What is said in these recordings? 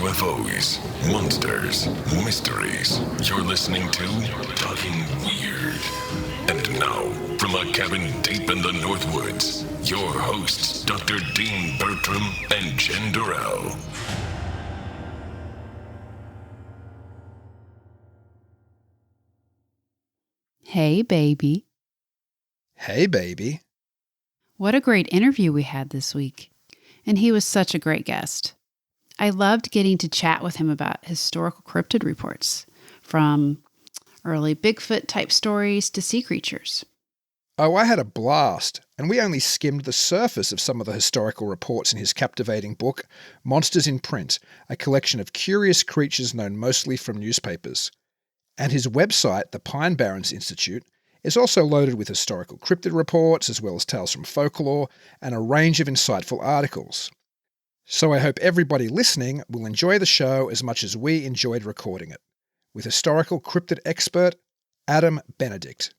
UFOs, monsters, mysteries. You're listening to Talking Weird. And now, from a cabin deep in the Northwoods, your hosts, Dr. Dean Bertram and Jenn Durrell. Hey, baby. Hey, baby. What a great interview we had this week. And he was such a great guest. I loved getting to chat with him about historical cryptid reports, from early Bigfoot type stories to sea creatures. Oh, I had a blast, and we only skimmed the surface of some of the historical reports in his captivating book, Monsters in Print, a collection of curious creatures known mostly from newspapers. And his website, the Pine Barrens Institute, is also loaded with historical cryptid reports, as well as tales from folklore, and a range of insightful articles. So I hope everybody listening will enjoy the show as much as we enjoyed recording it, with historical cryptid expert Adam Benedict.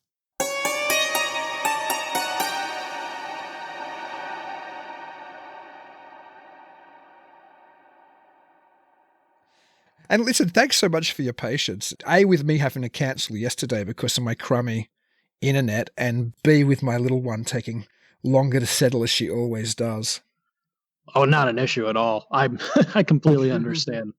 And listen, thanks so much for your patience. A, with me having to cancel yesterday because of my crummy internet, and B, with my little one taking longer to settle as she always does. Oh, not an issue at all. I completely understand.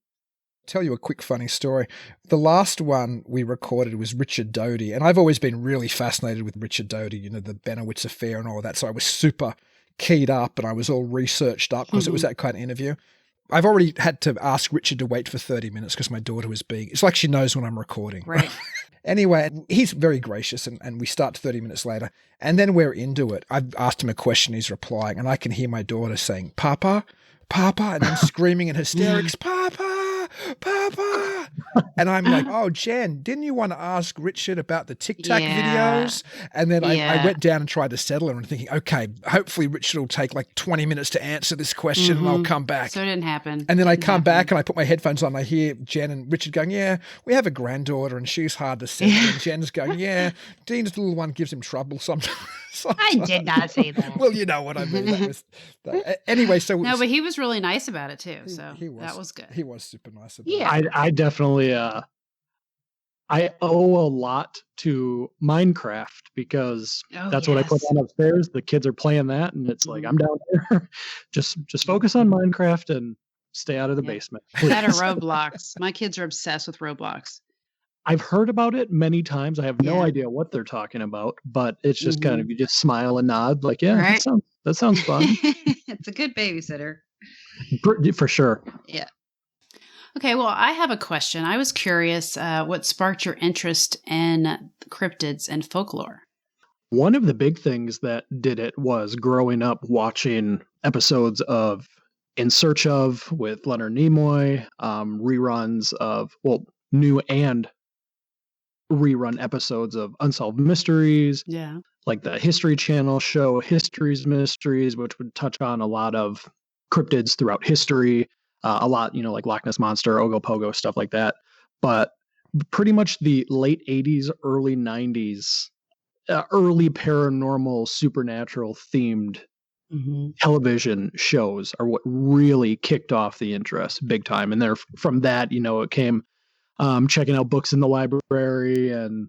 Tell you a quick funny story. The last one we recorded was Richard Doty, and I've always been really fascinated with Richard Doty, you know, the Benowitz affair and all of that, so I was super keyed up and I was all researched up because it was that kind of interview. I've already had to ask Richard to wait for 30 minutes because my daughter was being... It's like she knows when I'm recording. Right. Anyway, he's very gracious, and we start 30 minutes later, and then we're into it. I've asked him a question, he's replying, and I can hear my daughter saying, Papa, Papa, and then screaming in hysterics, Papa, Papa. And I'm like, oh, Jen, didn't you want to ask Richard about the Tic Tac videos? And then I went down and tried to settle her and thinking, okay, hopefully Richard will take like 20 minutes to answer this question and I'll come back. So it didn't happen. And then I come back and I put my headphones on and I hear Jen and Richard going, yeah, we have a granddaughter and she's hard to settle. And Jen's going, yeah, Dean's little one gives him trouble sometimes. I did not say that. Well, you know what I mean. Anyway, so... No, but he was really nice about it too, so that was good. He was super nice about it. I definitely... I owe a lot to Minecraft because that's what I put on upstairs. The kids are playing that, and it's like, I'm down here. just focus on Minecraft and stay out of the basement. That or Roblox. My kids are obsessed with Roblox. I've heard about it many times. I have no idea what they're talking about, but it's just kind of, you just smile and nod like, yeah, right? that sounds fun. It's a good babysitter. For sure. Yeah. Okay, well, I have a question. I was curious what sparked your interest in cryptids and folklore? One of the big things that did it was growing up watching episodes of In Search Of with Leonard Nimoy, reruns of, new and rerun episodes of Unsolved Mysteries. Yeah. Like the History Channel show History's Mysteries, which would touch on a lot of cryptids throughout history. A lot, like Loch Ness Monster, Ogopogo, stuff like that. But pretty much the late 80s, early 90s, early paranormal, supernatural themed television shows are what really kicked off the interest big time. And there, from that, it came checking out books in the library and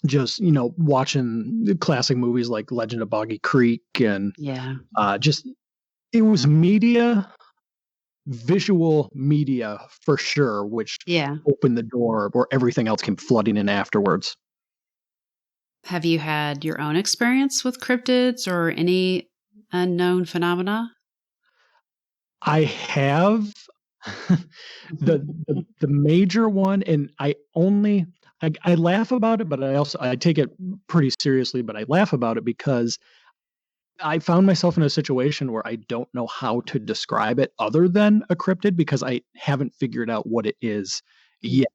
just, watching classic movies like Legend of Boggy Creek. And it was media. Visual media for sure, which opened the door where everything else came flooding in afterwards. Have you had your own experience with cryptids or any unknown phenomena? I have. the major one, and I laugh about it, but I take it pretty seriously, but I laugh about it because I found myself in a situation where I don't know how to describe it other than a cryptid because I haven't figured out what it is yet.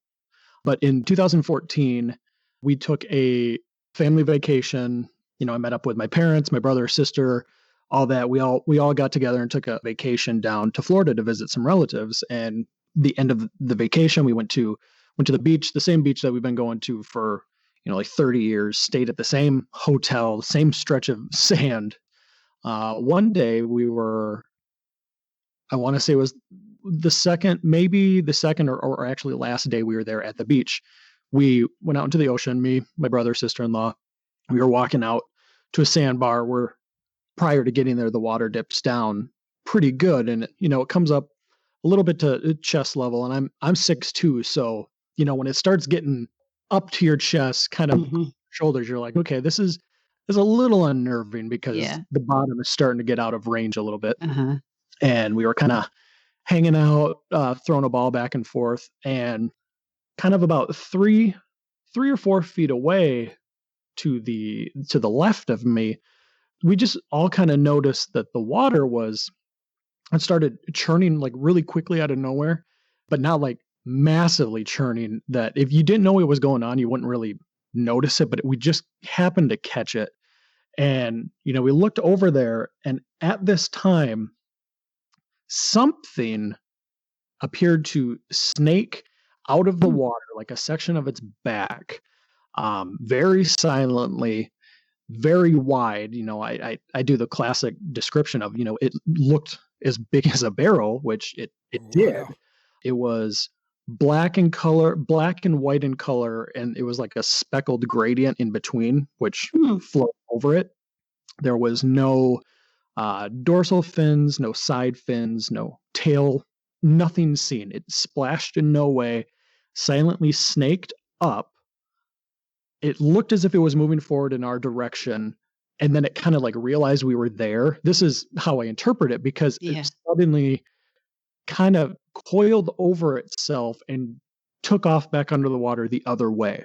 But in 2014, we took a family vacation. I met up with my parents, my brother, sister, all that. We all got together and took a vacation down to Florida to visit some relatives. And the end of the vacation, we went to the beach, the same beach that we've been going to for, like 30 years, stayed at the same hotel, same stretch of sand. One day we were, I want to say it was maybe the second or actually last day we were there at the beach, we went out into the ocean, me, my brother, sister-in-law. We were walking out to a sandbar where prior to getting there, the water dips down pretty good. And, it comes up a little bit to chest level, and I'm 6'2". So, when it starts getting up to your chest, kind of shoulders, you're like, okay, this is a little unnerving because the bottom is starting to get out of range a little bit. And we were kind of hanging out, throwing a ball back and forth, and kind of about 3 or 4 feet away to the left of me, we just all kind of noticed that the water it started churning like really quickly out of nowhere, but not like massively churning that if you didn't know what was going on, you wouldn't really notice it, but we just happened to catch it. And, we looked over there, and at this time, something appeared to snake out of the water, like a section of its back, very silently, very wide. I do the classic description of, it looked as big as a barrel, which it did. Wow. It was black in color, black and white in color, and it was like a speckled gradient in between, which flowed over it. There was no dorsal fins, no side fins, no tail, nothing seen. It splashed in no way, silently snaked up. It looked as if it was moving forward in our direction, and then it kind of like realized we were there. This is how I interpret it, because it suddenly kind of coiled over itself and took off back under the water the other way.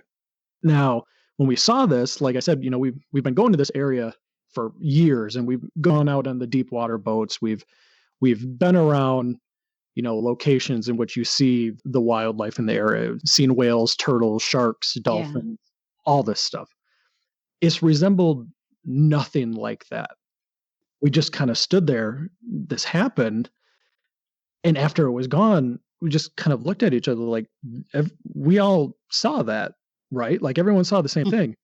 Now, when we saw this, like I said, we've been going to this area for years, and we've gone out on the deep water boats. We've been around, locations in which you see the wildlife in the area, seen whales, turtles, sharks, dolphins, all this stuff. It's resembled nothing like that. We just kind of stood there. This happened. And after it was gone, we just kind of looked at each other like, we all saw that, right? Like everyone saw the same thing,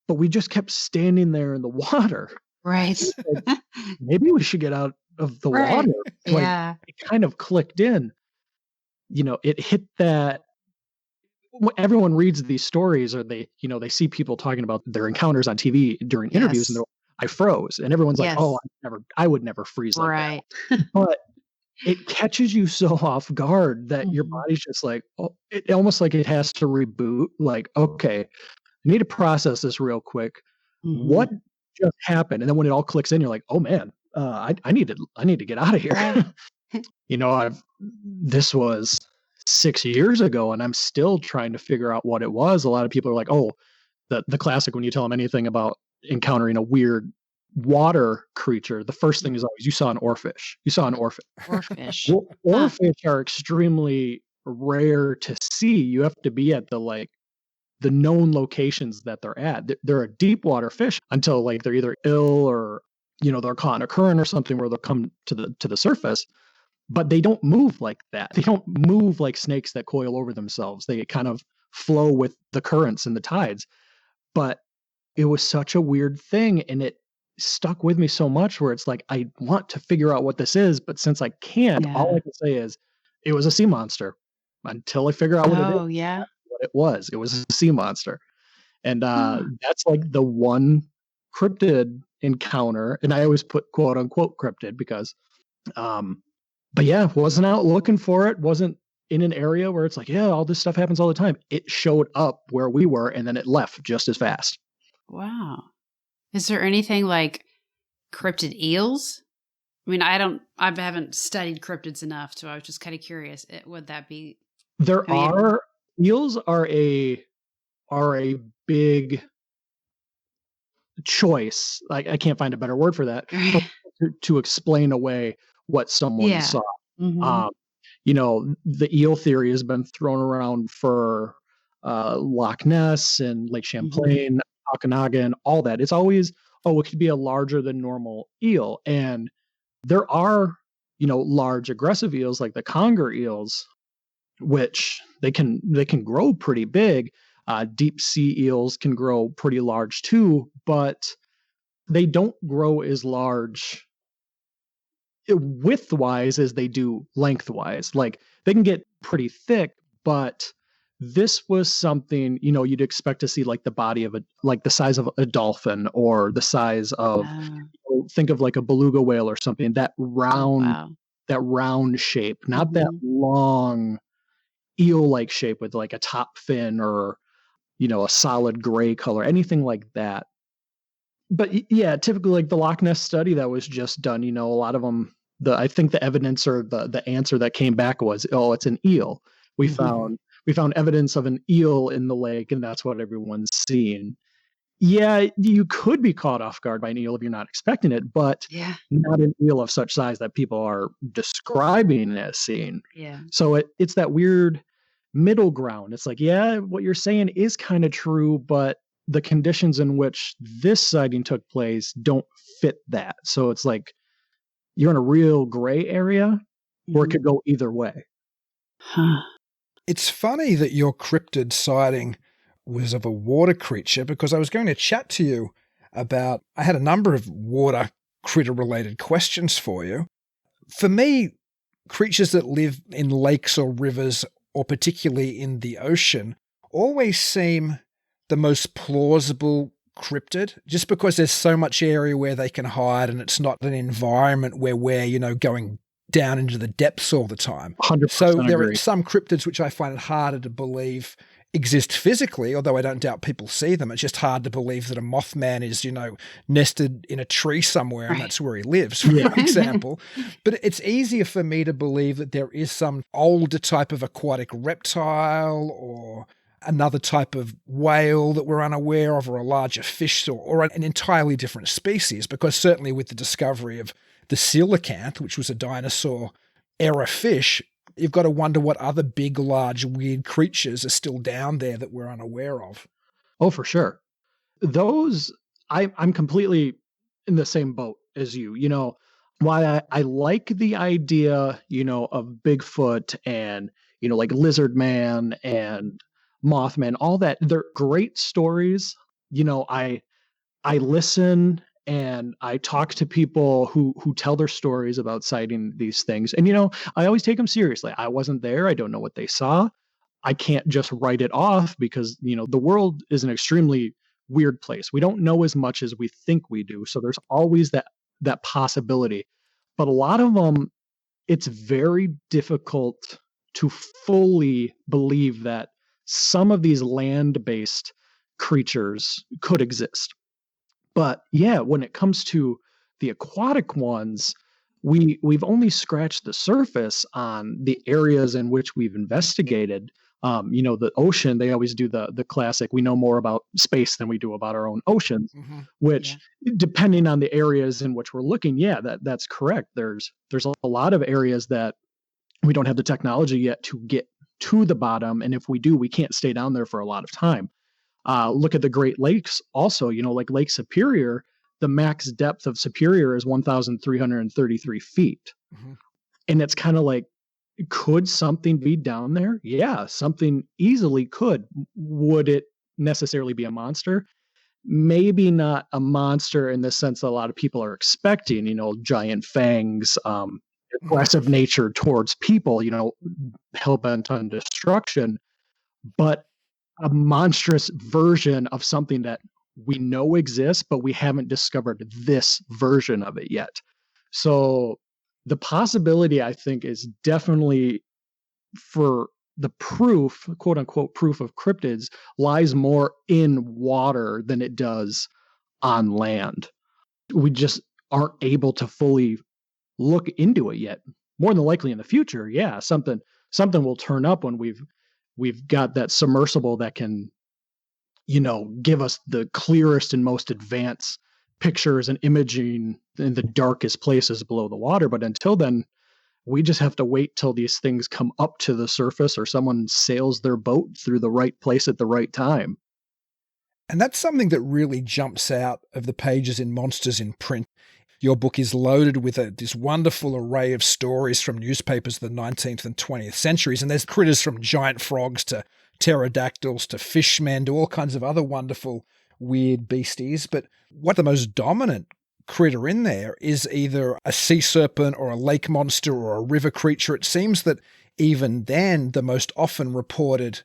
but we just kept standing there in the water. Right. Like, maybe we should get out of the water. Like, it kind of clicked in. It hit that. Everyone reads these stories, or they see people talking about their encounters on TV during interviews, and they're like, I froze, and everyone's like, oh, I would never freeze like that. But it catches you so off guard that your body's just like, it almost like it has to reboot. Like, okay, I need to process this real quick. What just happened? And then when it all clicks in, you're like, oh man, I need to get out of here. This was 6 years ago, and I'm still trying to figure out what it was. A lot of people are like, oh, the classic, when you tell them anything about encountering a weird water creature, the first thing is always, you saw an oarfish. Oarfish. Well, oarfish are extremely rare to see. You have to be at the known locations that they're at. They're a deep water fish until they're either ill or they're caught in a current or something where they'll come to the surface. But they don't move like that. They don't move like snakes that coil over themselves. They kind of flow with the currents and the tides. But it was such a weird thing, and it stuck with me so much where it's like, I want to figure out what this is, but since I can't, all I can say is it was a sea monster until I figure out what it is. What it was. It was a sea monster. And that's like the one cryptid encounter. And I always put quote unquote cryptid because but wasn't out looking for it, wasn't in an area where it's like, all this stuff happens all the time. It showed up where we were, and then it left just as fast. Wow. Is there anything like cryptid eels? I mean, I haven't studied cryptids enough, so I was just kind of curious. Would that be? Eels are a big choice. I can't find a better word for that to explain away what someone saw. The eel theory has been thrown around for Loch Ness and Lake Champlain, Okanagan, all that. It's always, it could be a larger than normal eel. And there are, large aggressive eels like the conger eels, which they can grow pretty big. Deep sea eels can grow pretty large too, but they don't grow as large. widthwise as they do lengthwise. Like they can get pretty thick, but this was something, you'd expect to see like the body of like the size of a dolphin or the size of, think of like a beluga whale or something, that round shape, not that long eel-like shape with like a top fin or, a solid gray color, anything like that. But yeah, typically like the Loch Ness study that was just done, a lot of them, I think the evidence or the answer that came back was, oh, it's an eel. We found evidence of an eel in the lake, and that's what everyone's seeing. Yeah, you could be caught off guard by an eel if you're not expecting it, but not an eel of such size that people are describing as seeing. Yeah. So it's that weird middle ground. It's like, yeah, what you're saying is kind of true, but the conditions in which this sighting took place don't fit that. So it's like you're in a real gray area where it could go either way. Huh. It's funny that your cryptid sighting was of a water creature, because I was going to chat to you about, I had a number of water critter related questions for you. For me, creatures that live in lakes or rivers, or particularly in the ocean, always seem the most plausible cryptid, just because there's so much area where they can hide and it's not an environment where we're, going down into the depths all the time. 100% so there agree. are some cryptids which I find it harder to believe exist physically, although I don't doubt people see them. It's just hard to believe that a Mothman is, nested in a tree somewhere and that's where he lives, for example. But it's easier for me to believe that there is some older type of aquatic reptile or another type of whale that we're unaware of, or a larger fish, or an entirely different species, because certainly with the discovery of the coelacanth, which was a dinosaur era fish, you've got to wonder what other big, large, weird creatures are still down there that we're unaware of. Oh, for sure. Those, I'm completely in the same boat as you. Why I like the idea, of Bigfoot and, like Lizard Man and Mothman, all that. They're great stories. I listen and I talk to people who tell their stories about sighting these things. And, I always take them seriously. I wasn't there. I don't know what they saw. I can't just write it off because, the world is an extremely weird place. We don't know as much as we think we do. So there's always that possibility. But a lot of them, it's very difficult to fully believe that some of these land-based creatures could exist. But yeah, when it comes to the aquatic ones, we've only scratched the surface on the areas in which we've investigated. The ocean, they always do the classic, we know more about space than we do about our own oceans, which depending on the areas in which we're looking, that's correct. There's a lot of areas that we don't have the technology yet to get to the bottom. And if we do, we can't stay down there for a lot of time. Look at the Great Lakes also, like Lake Superior, the max depth of Superior is 1,333 feet. And it's kind of like, could something be down there? Yeah, something easily could. Would it necessarily be a monster? Maybe not a monster in the sense that a lot of people are expecting, giant fangs, aggressive nature towards people, hell-bent on destruction, but a monstrous version of something that we know exists, but we haven't discovered this version of it yet. So the possibility, I think, is definitely for the proof, quote unquote, proof of cryptids lies more in water than it does on land. We just aren't able to fully look into it yet. More than likely in the future, something will turn up when we've got that submersible that can, give us the clearest and most advanced pictures and imaging in the darkest places below the water. But until then, we just have to wait till these things come up to the surface or someone sails their boat through the right place at the right time. And that's something that really jumps out of the pages in Monsters in Print. Your book is loaded with this wonderful array of stories from newspapers of the 19th and 20th centuries. And there's critters from giant frogs to pterodactyls to fishmen to all kinds of other wonderful, weird beasties. But what the most dominant critter in there is either a sea serpent or a lake monster or a river creature. It seems that even then, the most often reported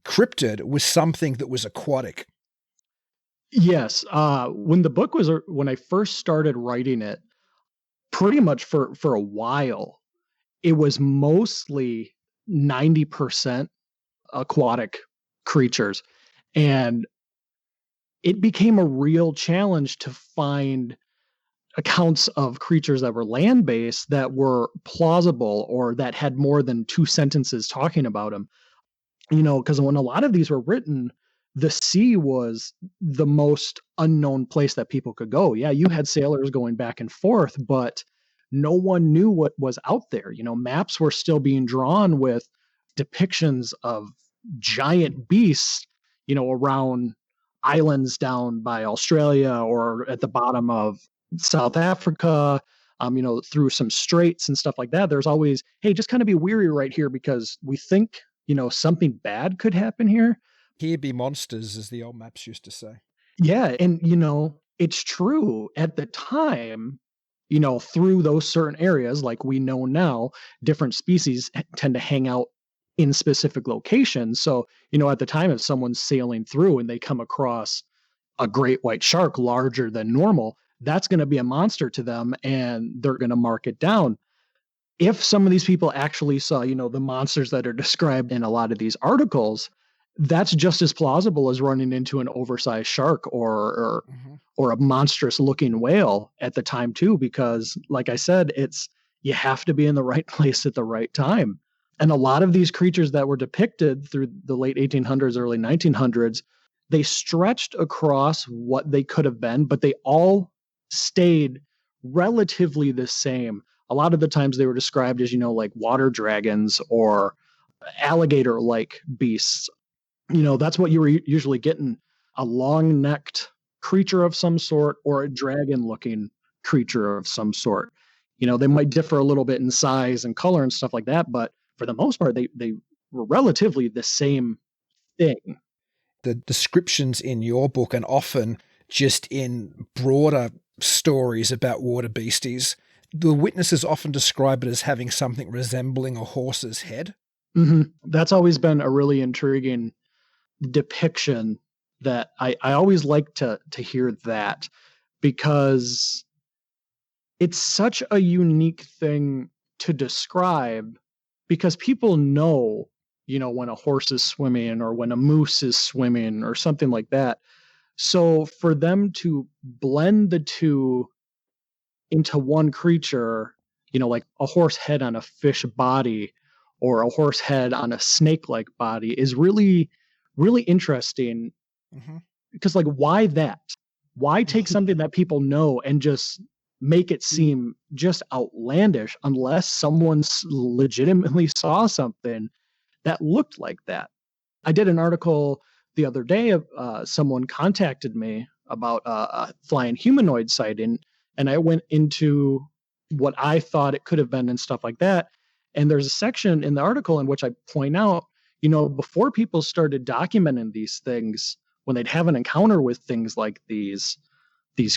cryptid was something that was aquatic. Yes. When I first started writing it, pretty much for a while, it was mostly 90% aquatic creatures. And it became a real challenge to find accounts of creatures that were land-based that were plausible or that had more than 2 sentences talking about them. Because when a lot of these were written, the sea was the most unknown place that people could go. Yeah, you had sailors going back and forth, but no one knew what was out there. Maps were still being drawn with depictions of giant beasts, around islands down by Australia or at the bottom of South Africa, through some straits and stuff like that. There's always, hey, just kind of be weary right here because we think, something bad could happen here. Here be monsters, as the old maps used to say. Yeah. And, it's true at the time, through those certain areas, like we know now, different species tend to hang out in specific locations. So, at the time, if someone's sailing through and they come across a great white shark larger than normal, that's going to be a monster to them and they're going to mark it down. If some of these people actually saw, the monsters that are described in a lot of these articles, that's just as plausible as running into an oversized shark or a monstrous looking whale at the time too, because like I said, you have to be in the right place at the right time. And a lot of these creatures that were depicted through the late 1800s, early 1900s, they stretched across what they could have been, but they all stayed relatively the same. A lot of the times they were described as, like water dragons or alligator-like beasts. That's what you were usually getting, a long-necked creature of some sort or a dragon-looking creature of some sort. They might differ a little bit in size and color and stuff like that, but for the most part, they were relatively the same thing. The descriptions in your book, and often just in broader stories about water beasties, the witnesses often describe it as having something resembling a horse's head. Mm-hmm. That's always been a really intriguing depiction that I always like to hear that, because it's such a unique thing to describe, because people know, when a horse is swimming or when a moose is swimming or something like that. So for them to blend the two into one creature, like a horse head on a fish body or a horse head on a snake-like body, is really, really interesting. Because why that? Why take something that people know and just make it seem just outlandish unless someone legitimately saw something that looked like that? I did an article the other day of someone contacted me about a flying humanoid sighting, and I went into what I thought it could have been and stuff like that. And there's a section in the article in which I point out, before people started documenting these things, when they'd have an encounter with things like these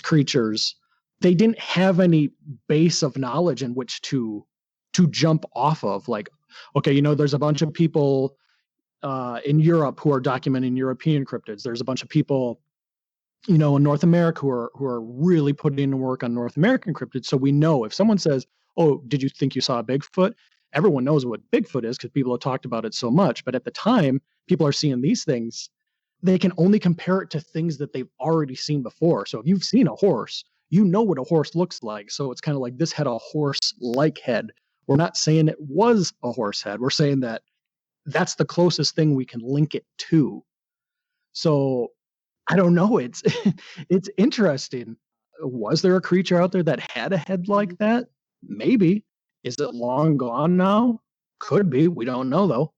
creatures, they didn't have any base of knowledge in which to jump off of. Like, okay, there's a bunch of people in Europe who are documenting European cryptids. There's a bunch of people, in North America who are really putting in work on North American cryptids. So we know if someone says, "Oh, did you think you saw a Bigfoot?" Everyone knows what Bigfoot is because people have talked about it so much. But at the time, people are seeing these things. They can only compare it to things that they've already seen before. So if you've seen a horse, you know what a horse looks like. So it's kind of like this had a horse-like head. We're not saying it was a horse head. We're saying that that's the closest thing we can link it to. So I don't know. It's it's interesting. Was there a creature out there that had a head like that? Maybe. Is it long gone now? Could be. We don't know, though.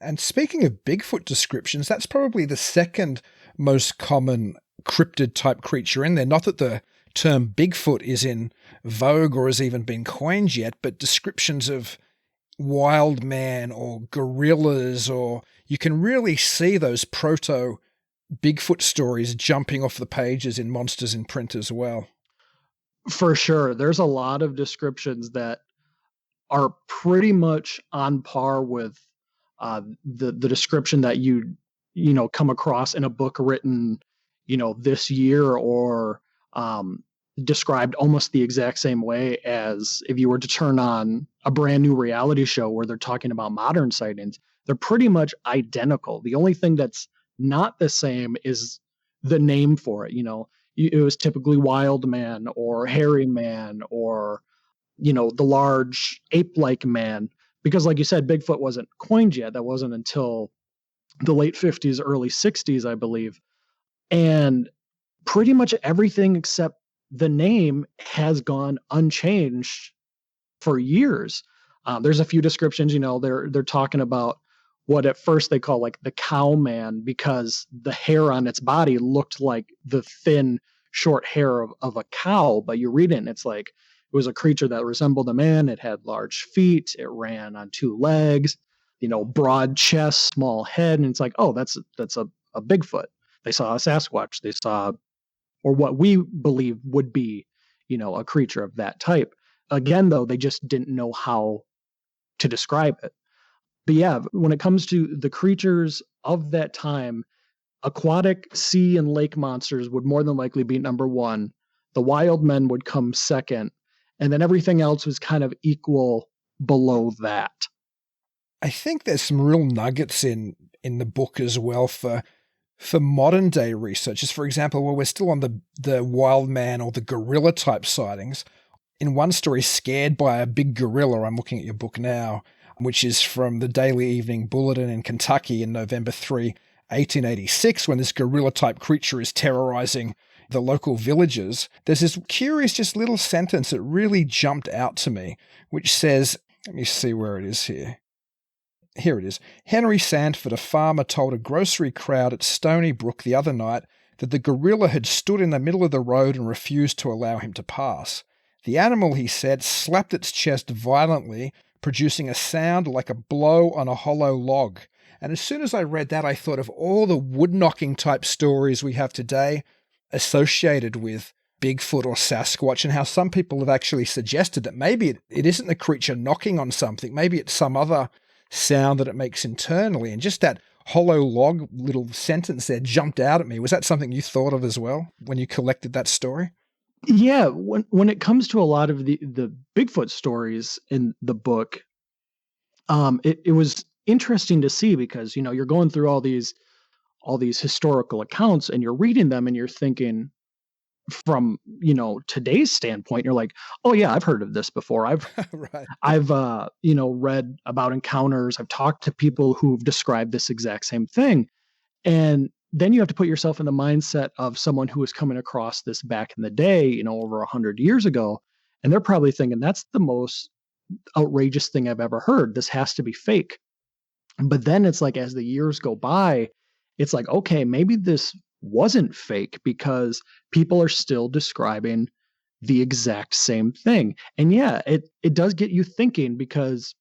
And speaking of Bigfoot descriptions, that's probably the second most common cryptid-type creature in there. Not that the term Bigfoot is in vogue or has even been coined yet, but descriptions of wild man or gorillas, or you can really see those proto Bigfoot stories jumping off the pages in Monsters in Print as well. For sure. There's a lot of descriptions that are pretty much on par with the description that you come across in a book written this year, or described almost the exact same way as if you were to turn on a brand new reality show where they're talking about modern sightings. They're pretty much identical. The only thing that's not the same is the name for it. It was typically wild man or hairy man, or the large ape-like man, because like you said, Bigfoot wasn't coined yet. That wasn't until the late 50s, early 60s, I believe. And pretty much everything except the name has gone unchanged for years. There's a few descriptions, they're talking about what at first they call like the cow man, because the hair on its body looked like the thin, short hair of a cow. But you read it and it's like, it was a creature that resembled a man. It had large feet. It ran on two legs, broad chest, small head. And it's like, oh, that's a Bigfoot. They saw a Sasquatch. They saw, or what we believe would be, a creature of that type. Again, though, they just didn't know how to describe it. But yeah, when it comes to the creatures of that time, aquatic sea and lake monsters would more than likely be number one. The wild men would come second. And then everything else was kind of equal below that. I think there's some real nuggets in the book as well for modern day researchers. For example, where we're still on the wild man or the gorilla type sightings. In one story, Scared by a Big Gorilla, I'm looking at your book now, which is from the Daily Evening Bulletin in Kentucky in November 3, 1886, when this gorilla type creature is terrorizing the local villages. There's this curious just little sentence that really jumped out to me, which says, let me see where it is here. Here it is. Henry Sandford, a farmer, told a grocery crowd at Stony Brook the other night that the gorilla had stood in the middle of the road and refused to allow him to pass. The animal, he said, slapped its chest violently, producing a sound like a blow on a hollow log. And as soon as I read that, I thought of all the wood-knocking type stories we have today associated with Bigfoot or Sasquatch, and how some people have actually suggested that maybe it isn't the creature knocking on something, maybe it's some other sound that it makes internally. And just that hollow log little sentence there jumped out at me. Was that something you thought of as well when you collected that story? Yeah, when it comes to a lot of the Bigfoot stories in the book, it was interesting to see, because you're going through all these historical accounts and you're reading them and you're thinking, from today's standpoint, you're like, oh yeah, I've heard of this before. I've right. I've read about encounters. I've talked to people who've described this exact same thing. And then you have to put yourself in the mindset of someone who was coming across this back in the day, over 100 years ago, and they're probably thinking, that's the most outrageous thing I've ever heard. This has to be fake. But then it's like, as the years go by, it's like, okay, maybe this wasn't fake, because people are still describing the exact same thing. And yeah, it does get you thinking, because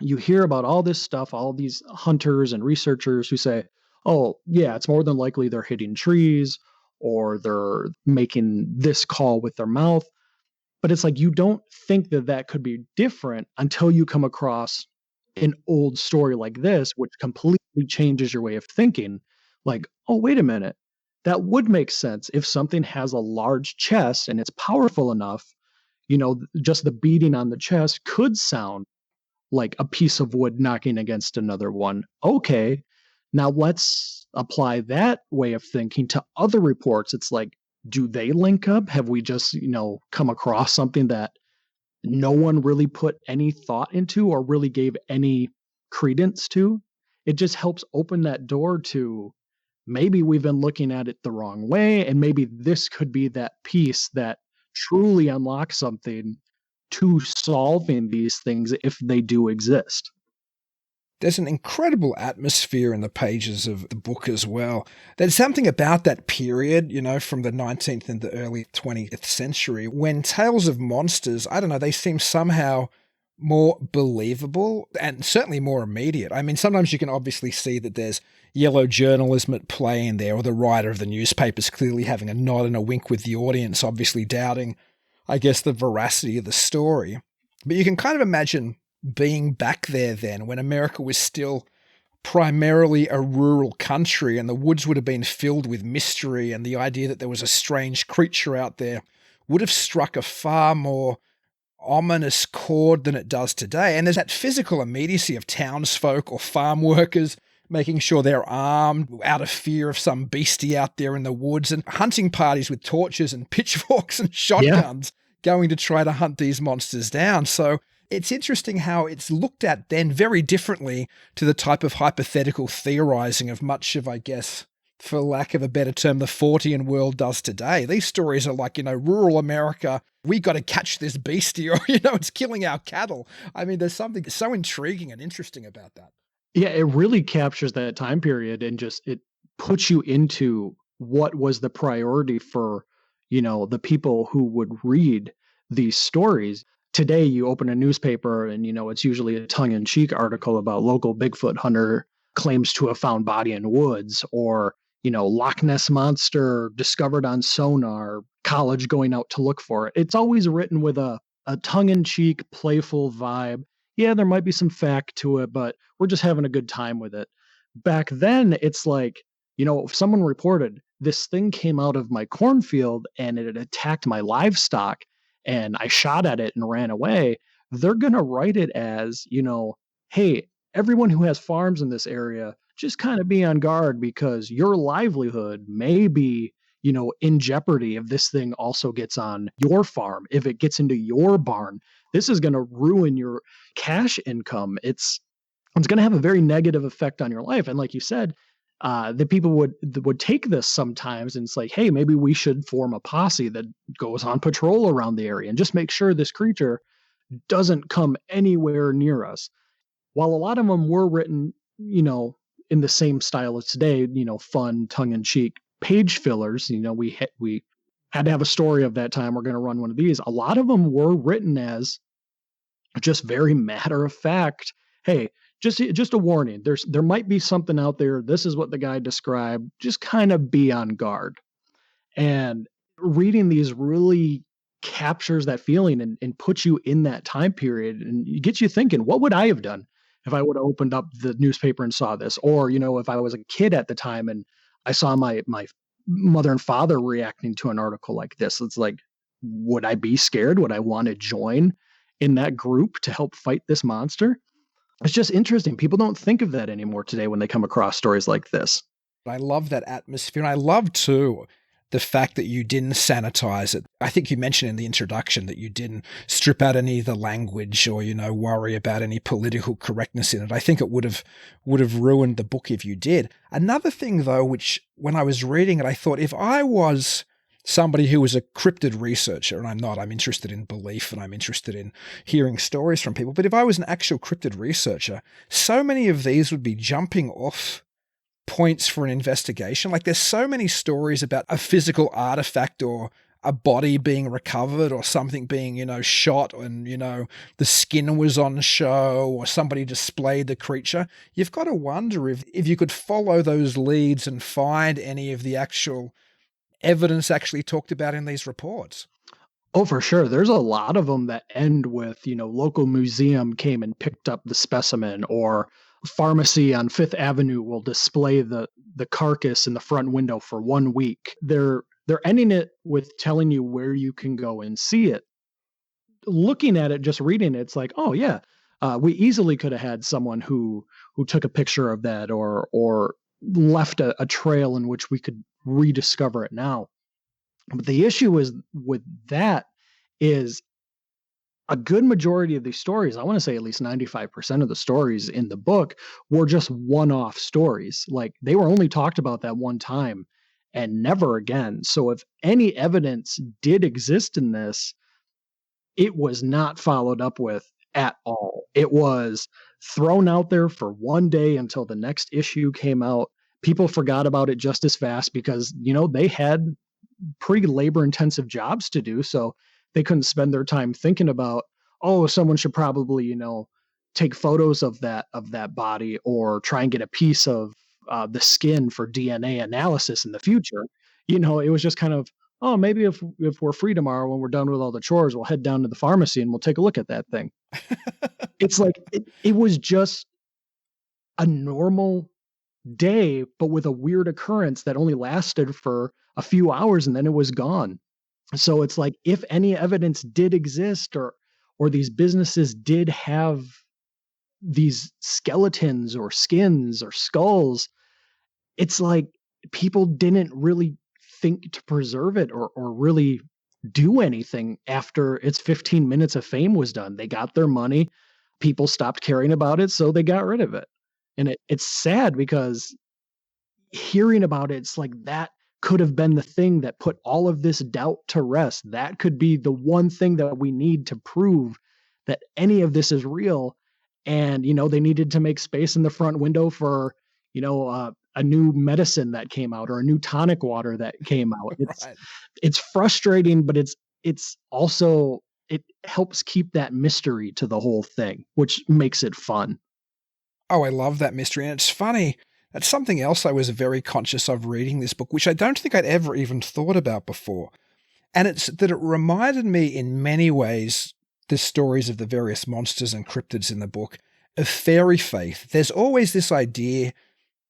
you hear about all this stuff, all these hunters and researchers who say, oh yeah, it's more than likely they're hitting trees or they're making this call with their mouth. But it's like, you don't think that could be different until you come across an old story like this, which completely changes your way of thinking. Like, oh, wait a minute. That would make sense if something has a large chest and it's powerful enough, just the beating on the chest could sound like a piece of wood knocking against another one. Okay, now let's apply that way of thinking to other reports. It's like, do they link up? Have we just, come across something that no one really put any thought into or really gave any credence to? It just helps open that door to, maybe we've been looking at it the wrong way, and maybe this could be that piece that truly unlocks something to solving these things if they do exist. There's an incredible atmosphere in the pages of the book as well. There's something about that period, from the 19th and the early 20th century, when tales of monsters, I don't know, they seem somehow more believable and certainly more immediate. I mean, sometimes you can obviously see that there's yellow journalism at play in there, or the writer of the newspaper's clearly having a nod and a wink with the audience, obviously doubting I guess, the veracity of the story. But you can kind of imagine being back there then when America was still primarily a rural country and the woods would have been filled with mystery, and the idea that there was a strange creature out there would have struck a far more ominous chord than it does today. And there's that physical immediacy of townsfolk or farm workers making sure they're armed out of fear of some beastie out there in the woods, and hunting parties with torches and pitchforks and shotguns going to try to hunt these monsters down. So it's interesting how it's looked at then very differently to the type of hypothetical theorizing of much of, I guess, for lack of a better term, the Fortean world does today. These stories are like, rural America, we got to catch this beastie, or, it's killing our cattle. I mean, there's something so intriguing and interesting about that. Yeah, it really captures that time period, and just it puts you into what was the priority for, the people who would read these stories. Today, you open a newspaper and, it's usually a tongue-in-cheek article about local Bigfoot hunter claims to have found body in woods, or, Loch Ness monster discovered on sonar, college going out to look for it. It's always written with a tongue-in-cheek, playful vibe. Yeah, there might be some fact to it, but we're just having a good time with it. Back then, it's like, if someone reported this thing came out of my cornfield and it had attacked my livestock and I shot at it and ran away, they're going to write it as, hey, everyone who has farms in this area, just kind of be on guard because your livelihood may be, in jeopardy if this thing also gets on your farm, if it gets into your barn. This is going to ruin your cash income. It's going to have a very negative effect on your life. And like you said, the people would take this sometimes, and it's like, hey, maybe we should form a posse that goes on patrol around the area and just make sure this creature doesn't come anywhere near us. While a lot of them were written, in the same style as today, fun, tongue-in-cheek page fillers, we had to have a story of that time. We're going to run one of these. A lot of them were written as just very matter of fact. Hey, just a warning. There might be something out there. This is what the guy described. Just kind of be on guard. And reading these really captures that feeling and puts you in that time period, and it gets you thinking, what would I have done if I would have opened up the newspaper and saw this? Or, if I was a kid at the time and I saw my mother and father reacting to an article like this, it's like, would I be scared? Would I want to join in that group to help fight this monster? It's just interesting. People don't think of that anymore today when they come across stories like this. I love that atmosphere. And I love, too, the fact that you didn't sanitize it. I think you mentioned in the introduction that you didn't strip out any of the language or, worry about any political correctness in it. I think it would have ruined the book if you did. Another thing, though, which when I was reading it, I thought, if I was somebody who was a cryptid researcher, and I'm not, I'm interested in belief and I'm interested in hearing stories from people, but if I was an actual cryptid researcher, so many of these would be jumping off points for an investigation. Like, there's so many stories about a physical artifact or a body being recovered or something being, shot and, the skin was on show or somebody displayed the creature. You've got to wonder if you could follow those leads and find any of the actual evidence actually talked about in these reports. Oh, for sure. There's a lot of them that end with, local museum came and picked up the specimen, or pharmacy on Fifth Avenue will display the carcass in the front window for 1 week. They're ending it with telling you where you can go and see it. Looking at it, just reading it, it's like, oh yeah, we easily could have had someone who took a picture of that or left a trail in which we could rediscover it now. But the issue is with that is a good majority of these stories, I want to say at least 95% of the stories in the book, were just one-off stories. Like, they were only talked about that one time and never again. So if any evidence did exist in this, it was not followed up with at all. It was thrown out there for one day until the next issue came out. People forgot about it just as fast because, they had pretty labor-intensive jobs to do, so they couldn't spend their time thinking about, oh, someone should probably, take photos of that body or try and get a piece of the skin for DNA analysis in the future. It was just kind of, oh, maybe if we're free tomorrow when we're done with all the chores, we'll head down to the pharmacy and we'll take a look at that thing. It's like it was just a normal day, but with a weird occurrence that only lasted for a few hours and then it was gone. So it's like, if any evidence did exist, or these businesses did have these skeletons or skins or skulls, it's like people didn't really think to preserve it or really do anything after its 15 minutes of fame was done. They got their money, people stopped caring about it, so they got rid of it. And it's sad because hearing about it, it's like that could have been the thing that put all of this doubt to rest. That could be the one thing that we need to prove that any of this is real. And, they needed to make space in the front window for, a new medicine that came out or a new tonic water that came out. Right. It's frustrating, but it's also, it helps keep that mystery to the whole thing, which makes it fun. Oh, I love that mystery. And it's funny. That's something else I was very conscious of reading this book, which I don't think I'd ever even thought about before. And it's that it reminded me in many ways, the stories of the various monsters and cryptids in the book, of fairy faith. There's always this idea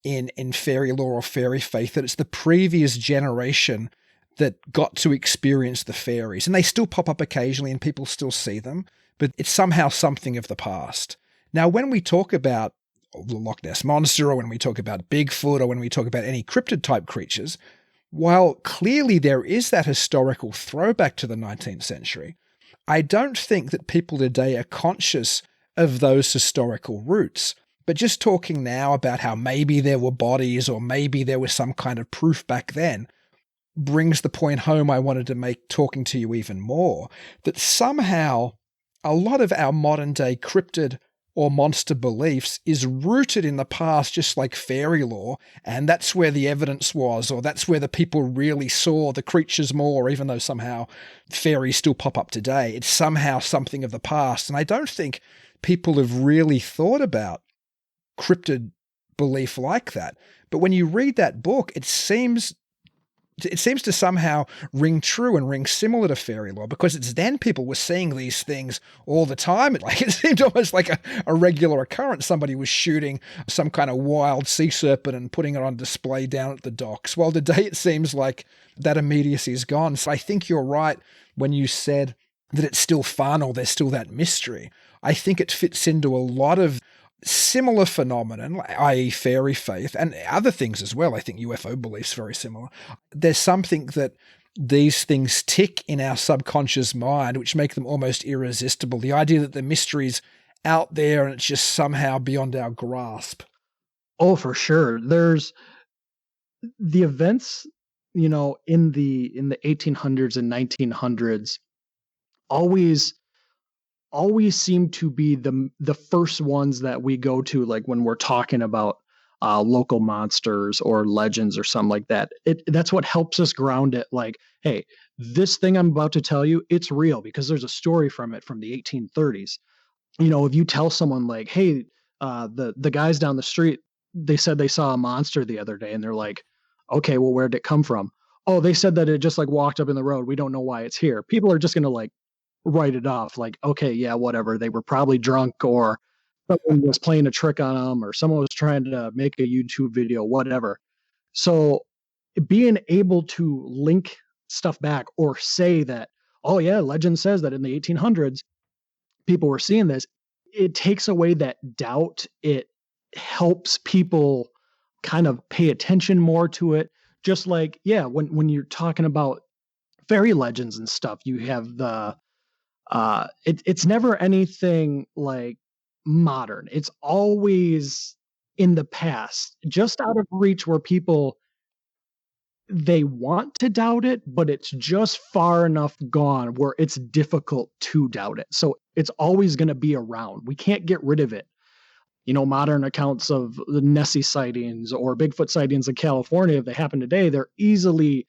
in fairy lore or fairy faith that it's the previous generation that got to experience the fairies. And they still pop up occasionally and people still see them, but it's somehow something of the past. Now, when we talk about the Loch Ness Monster, or when we talk about Bigfoot, or when we talk about any cryptid-type creatures, while clearly there is that historical throwback to the 19th century, I don't think that people today are conscious of those historical roots. But just talking now about how maybe there were bodies or maybe there was some kind of proof back then brings the point home I wanted to make talking to you even more, that somehow a lot of our modern-day cryptid or monster beliefs is rooted in the past, just like fairy lore, and that's where the evidence was, or that's where the people really saw the creatures more, even though somehow fairies still pop up today. It's somehow something of the past, and I don't think people have really thought about cryptid belief like that. But when you read that book, it seems to somehow ring true and ring similar to fairy lore, because it's then people were seeing these things all the time. It seemed almost like a regular occurrence. Somebody was shooting some kind of wild sea serpent and putting it on display down at the docks. Well, today it seems like that immediacy is gone. So I think you're right when you said that it's still fun or there's still that mystery. I think it fits into a lot of similar phenomenon, i.e. fairy faith, and other things as well. I think UFO beliefs very similar. There's something that these things tick in our subconscious mind, which make them almost irresistible. The idea that the mystery's out there and it's just somehow beyond our grasp. Oh, for sure. There's the events, in the 1800s and 1900s always seem to be the first ones that we go to, like when we're talking about local monsters or legends or something like that. That's what helps us ground it. Like, hey, this thing I'm about to tell you, it's real because there's a story from it from the 1830s. If you tell someone like, hey, the guys down the street, they said they saw a monster the other day, and they're like, okay, well, where'd it come from? Oh, they said that it just like walked up in the road. We don't know why it's here. People are just going to like write it off like, okay, yeah, whatever. They were probably drunk, or someone was playing a trick on them, or someone was trying to make a YouTube video, whatever. So being able to link stuff back or say that, oh yeah, legend says that in the 1800s, people were seeing this, it takes away that doubt. It helps people kind of pay attention more to it. Just like, yeah, when you're talking about fairy legends and stuff, you have the it's never anything like modern. It's always in the past, just out of reach, where people, they want to doubt it, but it's just far enough gone where it's difficult to doubt it. So it's always going to be around. We can't get rid of it. Modern accounts of the Nessie sightings or Bigfoot sightings in California, if they happen today, they're easily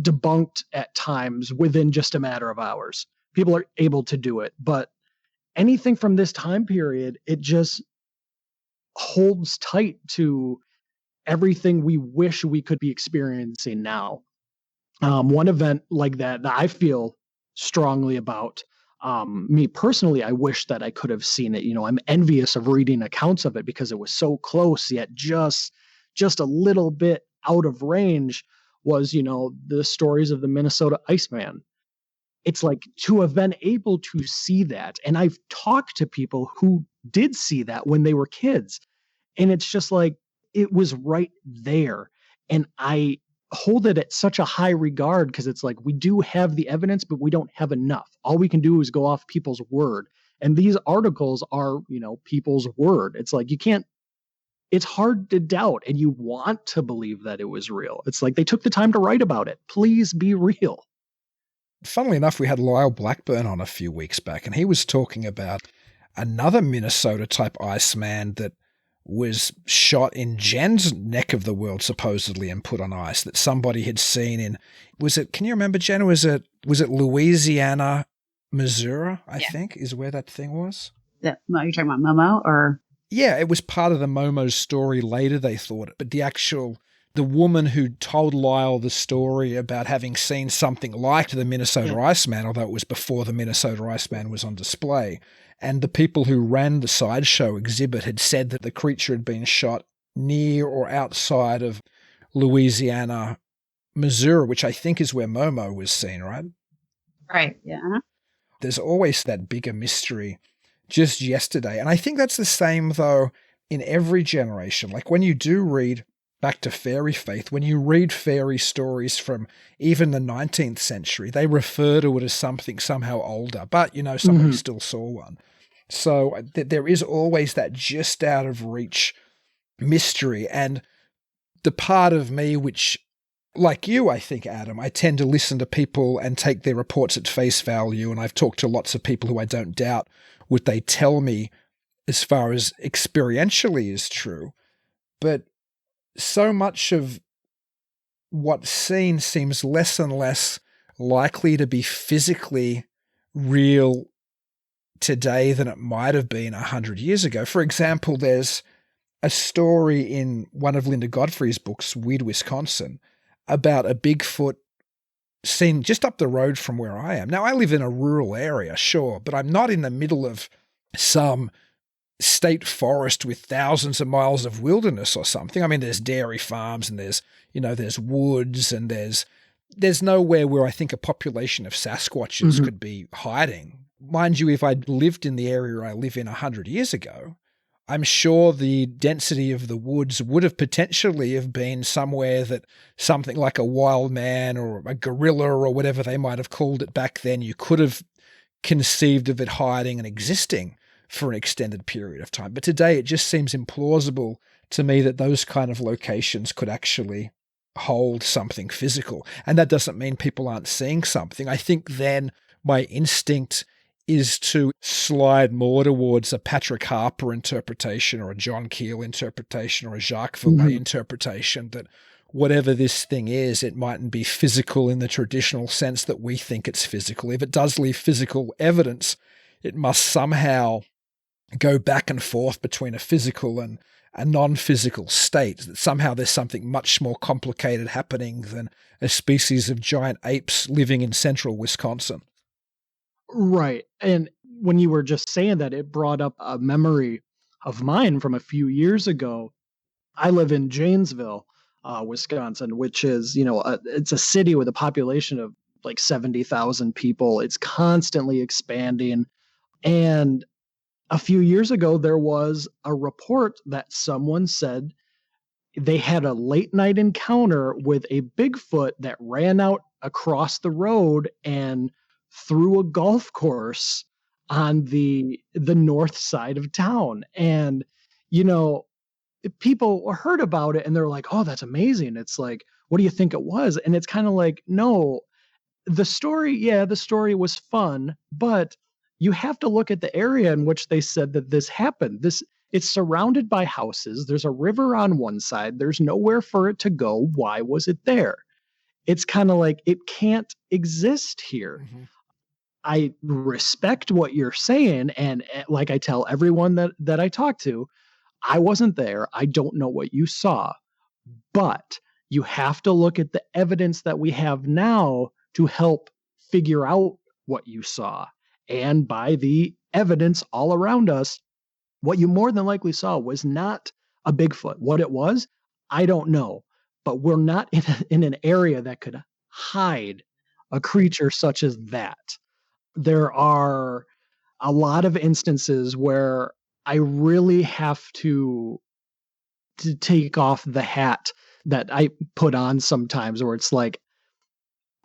debunked at times within just a matter of hours. People are able to do it, but anything from this time period, it just holds tight to everything we wish we could be experiencing now. One event like that I feel strongly about. Me personally, I wish that I could have seen it. I'm envious of reading accounts of it because it was so close, yet just a little bit out of range. Was the stories of the Minnesota Iceman. It's like to have been able to see that, and I've talked to people who did see that when they were kids, and it's just like it was right there, and I hold it at such a high regard because it's like we do have the evidence, but we don't have enough. All we can do is go off people's word. And these articles are, people's word. It's like it's hard to doubt, and you want to believe that it was real. It's like they took the time to write about it. Please be real. Funnily enough, we had Lyle Blackburn on a few weeks back, and he was talking about another Minnesota-type Iceman that was shot in Jen's neck of the world, supposedly, and put on ice, that somebody had seen in, can you remember, Jen? Was it Louisiana, Missouri, I think, is where that thing was? You're talking about Momo, or? Yeah, it was part of the Momo's story later, they thought, but the woman who told Lyle the story about having seen something like the Minnesota Iceman, although it was before the Minnesota Iceman was on display, and the people who ran the sideshow exhibit had said that the creature had been shot near or outside of Louisiana, Missouri, which I think is where Momo was seen, right? Right, yeah. There's always that bigger mystery. Just yesterday, and I think that's the same, though, in every generation. Like when you do read back to fairy faith, when you read fairy stories from even the 19th century, they refer to it as something somehow older, but, somebody still saw one. So there is always that just out of reach mystery. And the part of me which, like you, I think, Adam, I tend to listen to people and take their reports at face value. And I've talked to lots of people who I don't doubt what they tell me as far as experientially is true. But so much of what's seen seems less and less likely to be physically real today than it might have been 100 years ago. For example, there's a story in one of Linda Godfrey's books, Weird Wisconsin, about a Bigfoot seen just up the road from where I am. Now, I live in a rural area, sure, but I'm not in the middle of some state forest with thousands of miles of wilderness or something. I mean, there's dairy farms and there's woods, and there's nowhere where I think a population of Sasquatches could be hiding. Mind you, if I'd lived in the area I live in 100 years ago, I'm sure the density of the woods would have potentially have been somewhere that something like a wild man or a gorilla or whatever they might have called it back then, you could have conceived of it hiding and existing for an extended period of time. But today it just seems implausible to me that those kind of locations could actually hold something physical. And that doesn't mean people aren't seeing something. I think then my instinct is to slide more towards a Patrick Harper interpretation or a John Keel interpretation or a Jacques Vallée interpretation, that whatever this thing is, it mightn't be physical in the traditional sense that we think it's physical. If it does leave physical evidence, it must somehow go back and forth between a physical and a non-physical state, that somehow there's something much more complicated happening than a species of giant apes living in central Wisconsin. Right. And when you were just saying that, it brought up a memory of mine from a few years ago. I live in Janesville, Wisconsin, which is, it's a city with a population of like 70,000 people. It's constantly expanding. And a few years ago, there was a report that someone said they had a late night encounter with a Bigfoot that ran out across the road and through a golf course on the north side of town. And, people heard about it and they're like, oh, that's amazing. It's like, what do you think it was? And it's kind of like, no, the story was fun, but you have to look at the area in which they said that this happened. It's surrounded by houses. There's a river on one side. There's nowhere for it to go. Why was it there? It's kind of like, it can't exist here. I respect what you're saying. And like I tell everyone that I talk to, I wasn't there. I don't know what you saw, but You have to look at the evidence that we have now to help figure out what you saw. And by the evidence all around us, what you more than likely saw was not a Bigfoot. What it was, I don't know. But we're not in an area that could hide a creature such as that. There are a lot of instances where I really have to take off the hat that I put on sometimes, where it's like,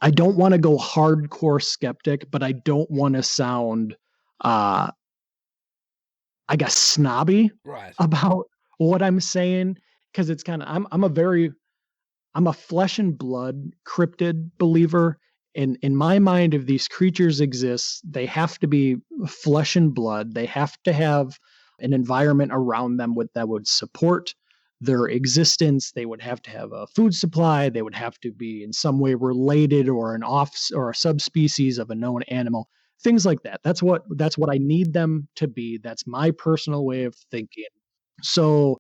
I don't want to go hardcore skeptic, but I don't want to sound, I guess, snobby about what I'm saying. Cause it's kind of, I'm a flesh and blood cryptid believer. In my mind, if these creatures exist, they have to be flesh and blood. They have to have an environment around them that would support their existence. They would have to have a food supply. They would have to be in some way related or a subspecies of a known animal. Things like that. That's what I need them to be. That's my personal way of thinking. So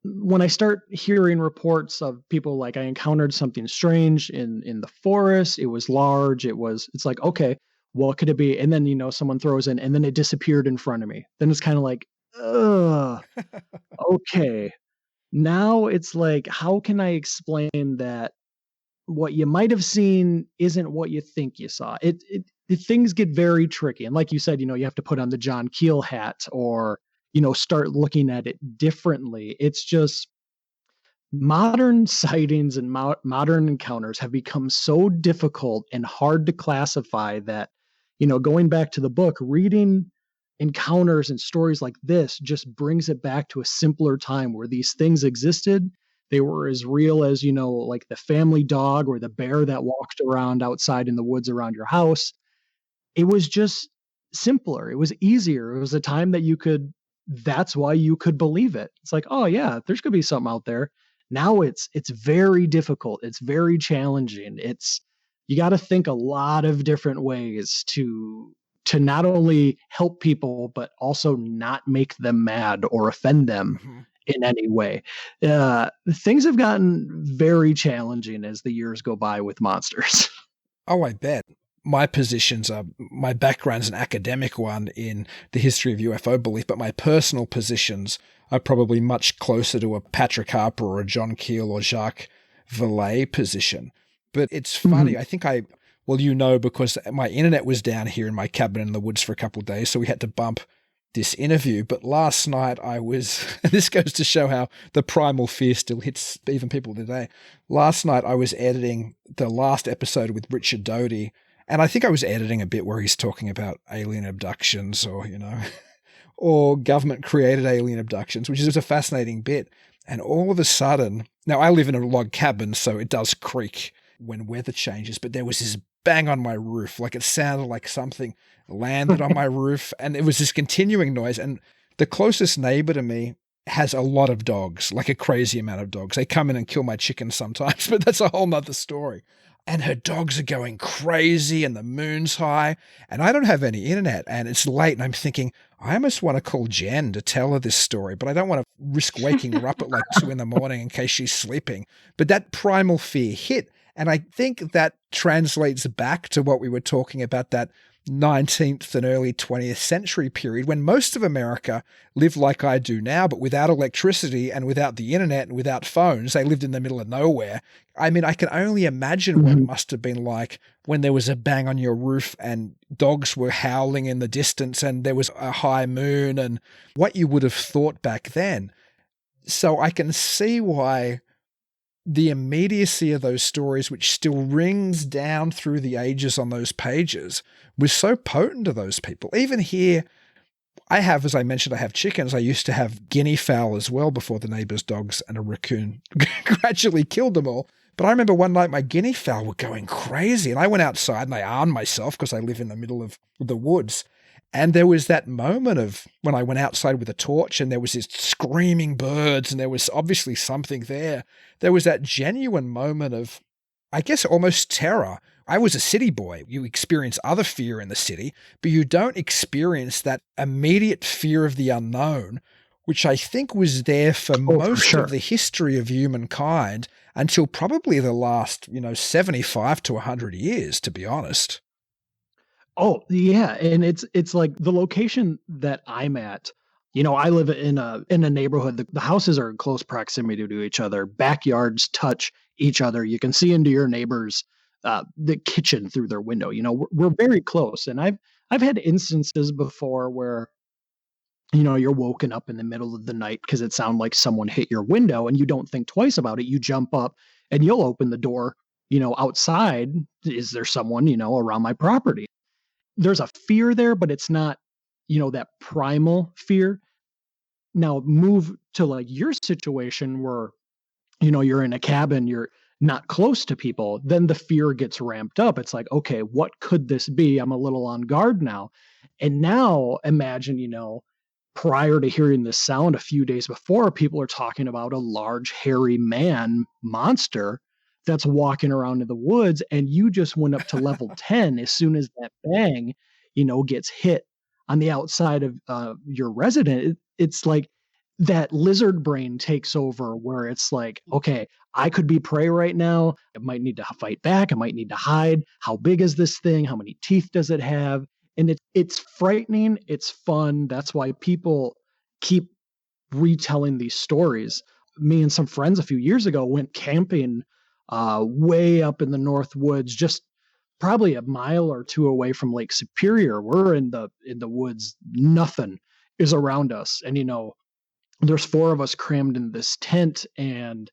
when I start hearing reports of people like, I encountered something strange in the forest, it was large, it's like, okay, what could it be? And then, someone throws in, and then it disappeared in front of me. Then it's kind of like, ugh, okay. Now it's like, how can I explain that what you might have seen isn't what you think you saw? Things get very tricky. And like you said, you have to put on the John Keel hat or, start looking at it differently. It's just modern sightings and modern encounters have become so difficult and hard to classify that, going back to the book, reading encounters and stories like this just brings it back to a simpler time where these things existed. They were as real as, like the family dog or the bear that walked around outside in the woods around your house. It was just simpler. It was easier. It was a time that that's why you could believe it. It's like, oh yeah, there's going to be something out there. Now it's very difficult. It's very challenging. You got to think a lot of different ways to not only help people, but also not make them mad or offend them in any way. Things have gotten very challenging as the years go by with monsters. Oh, I bet. My background's an academic one in the history of UFO belief, but my personal positions are probably much closer to a Patrick Harper or a John Keel or Jacques Vallée position. But it's funny. I think because my internet was down here in my cabin in the woods for a couple of days, so we had to bump this interview. But last night this goes to show how the primal fear still hits even people today. Last night I was editing the last episode with Richard Doty, and I think I was editing a bit where he's talking about alien abductions or, or government-created alien abductions, which is a fascinating bit. And all of a sudden, now I live in a log cabin, so it does creak when weather changes, but there was this bang on my roof. Like it sounded like something landed on my roof, and it was this continuing noise. And the closest neighbor to me has a lot of dogs, like a crazy amount of dogs. They come in and kill my chickens sometimes, but that's a whole nother story. And her dogs are going crazy and the moon's high and I don't have any internet and it's late and I'm thinking, I almost want to call Jen to tell her this story, but I don't want to risk waking her up at like 2 a.m. in case she's sleeping. But that primal fear hit. And I think that translates back to what we were talking about, that 19th and early 20th century period when most of America lived like I do now, but without electricity and without the internet and without phones. They lived in the middle of nowhere. I mean, I can only imagine what it must have been like when there was a bang on your roof and dogs were howling in the distance and there was a high moon and what you would have thought back then. So I can see why the immediacy of those stories, which still rings down through the ages on those pages, was so potent to those people. Even here, as I mentioned, I have chickens. I used to have guinea fowl as well before the neighbor's dogs and a raccoon gradually killed them all. But I remember one night my guinea fowl were going crazy and I went outside and I armed myself because I live in the middle of the woods. And there was that moment of when I went outside with a torch and there was this screaming birds and there was obviously something there. There was that genuine moment of, I guess, almost terror. I was a city boy. You experience other fear in the city, but you don't experience that immediate fear of the unknown, which I think was there for most of the history of humankind until probably the last, 75 to 100 years, to be honest. Oh, yeah, and it's like the location that I'm at. I live in a neighborhood. The houses are in close proximity to each other. Backyards touch each other. You can see into your neighbor's the kitchen through their window. We're very close, and I've had instances before where you're woken up in the middle of the night because it sounded like someone hit your window, and you don't think twice about it. You jump up and you'll open the door. Outside, is there someone around my property? There's a fear there, but it's not, that primal fear. Now move to like your situation where, you're in a cabin, you're not close to people, then the fear gets ramped up. It's like, okay, what could this be? I'm a little on guard now. And now imagine, prior to hearing this sound a few days before, people are talking about a large, hairy man monster that's walking around in the woods, and you just went up to level 10 as soon as that bang, gets hit on the outside of your resident. It's like that lizard brain takes over where it's like, okay, I could be prey right now. I might need to fight back. I might need to hide. How big is this thing? How many teeth does it have? And it's frightening. It's fun. That's why people keep retelling these stories. Me and some friends a few years ago went camping way up in the North Woods, just probably a mile or two away from Lake Superior. We're in the woods. Nothing is around us. And, there's 4 of us crammed in this tent, and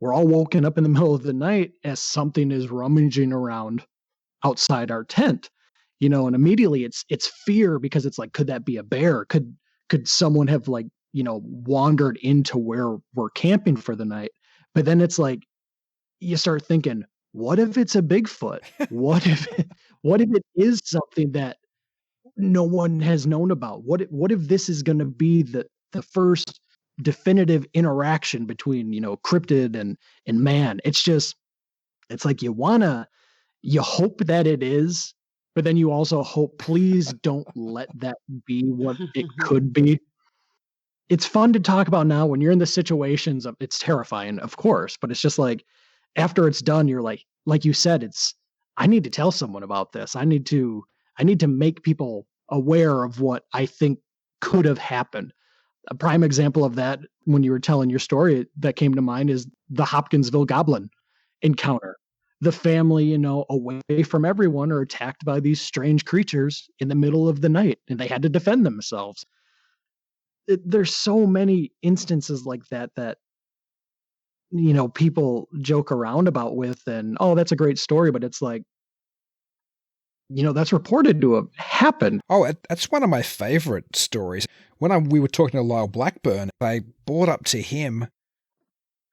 we're all woken up in the middle of the night as something is rummaging around outside our tent, and immediately it's fear, because it's like, could that be a bear? Could someone have wandered into where we're camping for the night? But then it's like, you start thinking, what if it's a Bigfoot? What if it is something that no one has known about? What if this is going to be the first definitive interaction between, cryptid and man? It's like you hope that it is, but then you also hope, please don't let that be what it could be. It's fun to talk about now when you're in the situations of, it's terrifying, of course, but it's just like, after it's done, you're like you said, I need to tell someone about this. I need to make people aware of what I think could have happened. A prime example of that, when you were telling your story, that came to mind is the Hopkinsville Goblin encounter. The family, away from everyone, are attacked by these strange creatures in the middle of the night, and they had to defend themselves. There's so many instances like that people joke around about with, and, oh, that's a great story, but it's like, that's reported to have happened. Oh, that's one of my favorite stories. When we were talking to Lyle Blackburn, I brought up to him